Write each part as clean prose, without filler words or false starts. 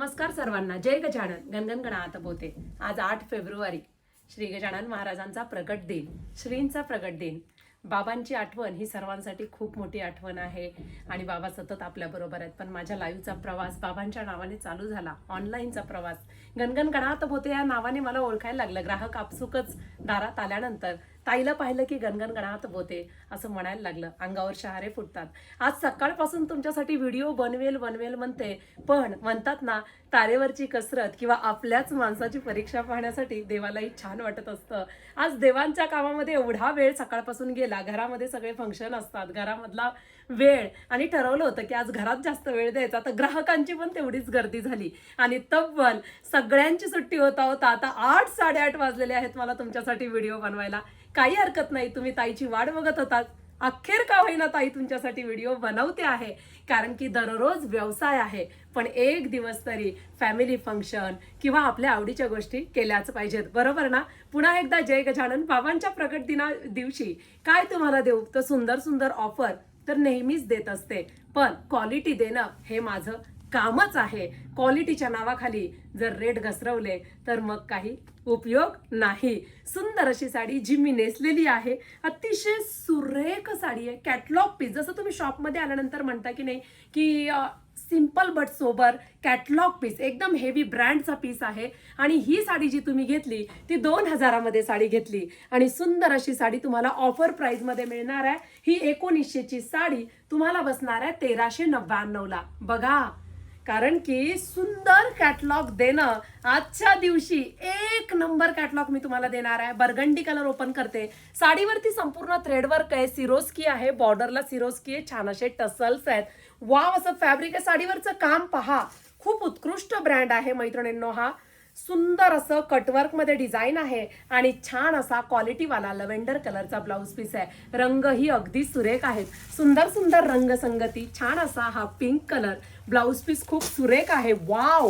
नमस्कार सर्वांना. जय गजानन. गणगण गणात बोते. आज 8 फेब्रुवारी श्री गजानन महाराजांचा प्रगट दिन, श्रींचा प्रगट दिन. बाबांची आठवण ही सर्वांसाठी खूप मोठी आठवण आहे आणि बाबा सतत आपल्या बरोबर आहेत. पण माझ्या लाईव्हचा प्रवास बाबांच्या नावाने चालू झाला, ऑनलाईनचा प्रवास. गणगण गणात बोते या नावाने मला ओळखायला लागलं. ग्राहक आपसुकच दारात आल्यानंतर ताईला पाहिलं की गणगण गणात बोते असं म्हणायला लागलं. अंगावर शहारे फुटतात. आज सकाळपासून तुमच्यासाठी व्हिडिओ बनवेल म्हणते, पण म्हणतात ना, तारेवरची कसरत किंवा आपल्याच माणसाची परीक्षा पाहण्यासाठी देवालाही छान वाटत असतं. आज देवांच्या कामामध्ये एवढा वेळ सकाळपासून गेला. घरामध्ये सगळे फंक्शन असतात, घरामधला वेळ, आणि ठरवलं होतं की आज घरात जास्त वेळ द्यायचा. तर ग्राहकांची पण तेवढीच गर्दी झाली आणि तब्बल सगळ्यांची सुट्टी होता आता 8-8:30 वाजलेले आहेत मला तुमच्यासाठी व्हिडिओ बनवायला. काही हरकत नाही, तुम्ही ताईची वाट बघत होतात. अखेर का होईना ताई तुमच्यासाठी व्हिडिओ बनवते आहे, कारण की दररोज व्यवसाय आहे, पण एक दिवस तरी फॅमिली फंक्शन किंवा आपल्या आवडीच्या गोष्टी केल्याच पाहिजेत, बरोबर ना? पुन्हा एकदा जय गजानन. बाबांच्या प्रगट दिना दिवशी काय तुम्हाला देऊ, तर सुंदर सुंदर ऑफर तर नेहमीच देत असते, पण क्वालिटी देणं हे माझं कामच आहे. क्वालिटीच्या नावाखाली जर रेट घसरवले तर मग काही उपयोग नाही. सुंदर अशी साडी जी मी नेसलेली आहे, अतिशय सुरेख साडी आहे. कॅटलॉग पीस, जसं तुम्ही शॉपमध्ये आल्यानंतर म्हणता की नाही की simple but sober catalogue piece, एकदम हेवी ब्रँडचा पीस आहे. आणि ही साडी जी तुम्ही घेतली ती 2000 मध्ये साडी घेतली आणि सुंदर अशी साडी तुम्हाला ऑफर प्राइस मध्ये मिळणार आहे. ही 1900 ची साडी तुम्हाला बसणार आहे 1399 ला. बघा, कारण की सुंदर कॅटलॉग देणं आजच्या दिवशी एक नंबर कॅटलॉग मी तुम्हाला देणार आहे. बर्गंडी कलर ओपन करते. साडीवरती संपूर्ण थ्रेडवर्क आहे, सिरोस्की आहे, बॉर्डरला सिरोस्की आहे, छान असे टसल्स आहेत. वाव असं फॅब्रिक आहे. साडीवरचं काम पहा, खूप उत्कृष्ट ब्रँड आहे मैत्रिणींनो. हा सुंदर असं कटवर्क मध्ये डिझाईन आहे आणि छान असा क्वालिटीवाला लव्हेंडर कलरचा ब्लाउज पीस आहे. रंगही अगदी सुरेख आहेत. सुंदर सुंदर रंगसंगती, छान असा हा पिंक कलर ब्लाउज पीस खूप सुरेख आहे. वाव,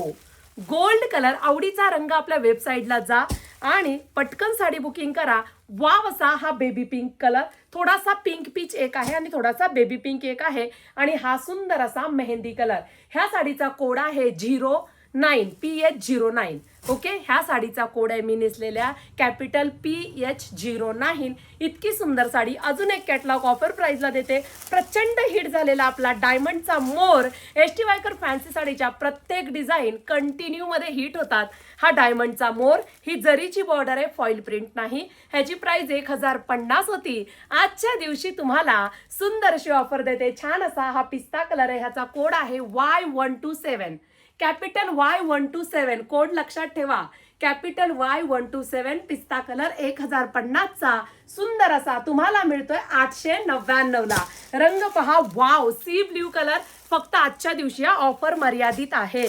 गोल्ड कलर, आवडीचा रंग. आपल्या वेबसाईटला जा आणि पटकन साडी बुकिंग करा. वाव असा हा बेबी पिंक कलर, थोडासा पिंक पीच एक आहे आणि थोडासा बेबी पिंक एक आहे, आणि हा सुंदर असा मेहंदी कलर. ह्या साडीचा कोड आहे 09 PH09. ओके, ह्या साडीचा कोड आहे मी नेसलेल्या कॅपिटल PH09. इतकी सुंदर साडी अजून एक कॅटलॉग ऑफर प्राइसला देते. प्रचंड हिट झालेला आपला डायमंडचा मोर. ST वायकर फॅन्सी साडीच्या प्रत्येक डिझाईन कंटिन्यू मध्ये हिट होतात. हा डायमंडचा मोर, ही जरीची बॉर्डर आहे, फॉईल प्रिंट नाही. ह्याची प्राइस 1050 होती. आजच्या दिवशी तुम्हाला सुंदर अशी ऑफर देते. छान असा हा पिस्ता कलर आहे. ह्याचा कोड आहे Y127, कॅपिटल Y127. कोड लक्षात ठेवा, कॅपिटल Y127. पिस्ता कलर 1050 चा सुंदर असा तुम्हाला मिळतोय 899 ला. रंग पहा, वाव, सी ब्ल्यू कलर. फक्त आजच्या दिवशी ऑफर मर्यादित आहे.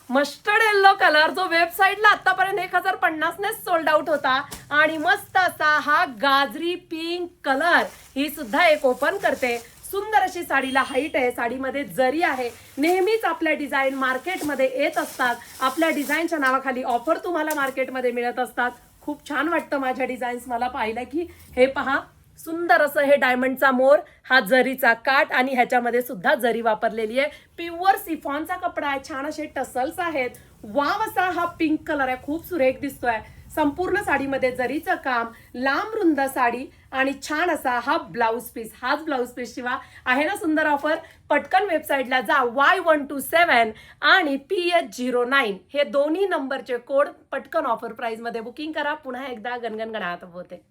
मस्टर्ड येल्लो कलर, जो वेबसाईटला आतापर्यंत 1050 ने सोल्ड आउट होता, आणि मस्त असा हा गाजरी पिंक कलर. ही सुद्धा एक ओपन करते. सुंदर अशी साडीला हाईट आहे, साडीमध्ये जरी आहे. नेहमीच आपल्या डिझाईन मार्केटमध्ये येत असतात. आपल्या डिझाईनच्या नावाखाली ऑफर तुम्हाला मार्केटमध्ये मिळत असतात. खूप छान वाटतं माझ्या डिझाईन्स मला पाहिलं की. हे पहा, सुंदर असं हे डायमंडचा मोर, हा जरीचा काठ, आणि ह्याच्यामध्ये सुद्धा जरी वापरलेली आहे. प्युअर सिफॉनचा कपडा आहे, छान असे टसल्स आहेत. वाव असा हा पिंक कलर आहे, खूप सुरेख दिसतोय. संपूर्ण साडीमध्ये जरीचं काम, लांब रुंद साडी, आणि छान असा हा ब्लाउज पीस. हाच ब्लाउज पीस शिवा आहे ना सुंदर ऑफर. पटकन वेबसाईटला जा. Y127 आणि PH09 हे दोन्ही नंबरचे कोड पटकन ऑफर प्राइस मध्ये बुकिंग करा. पुन्हा एकदा गणगण गणात होते.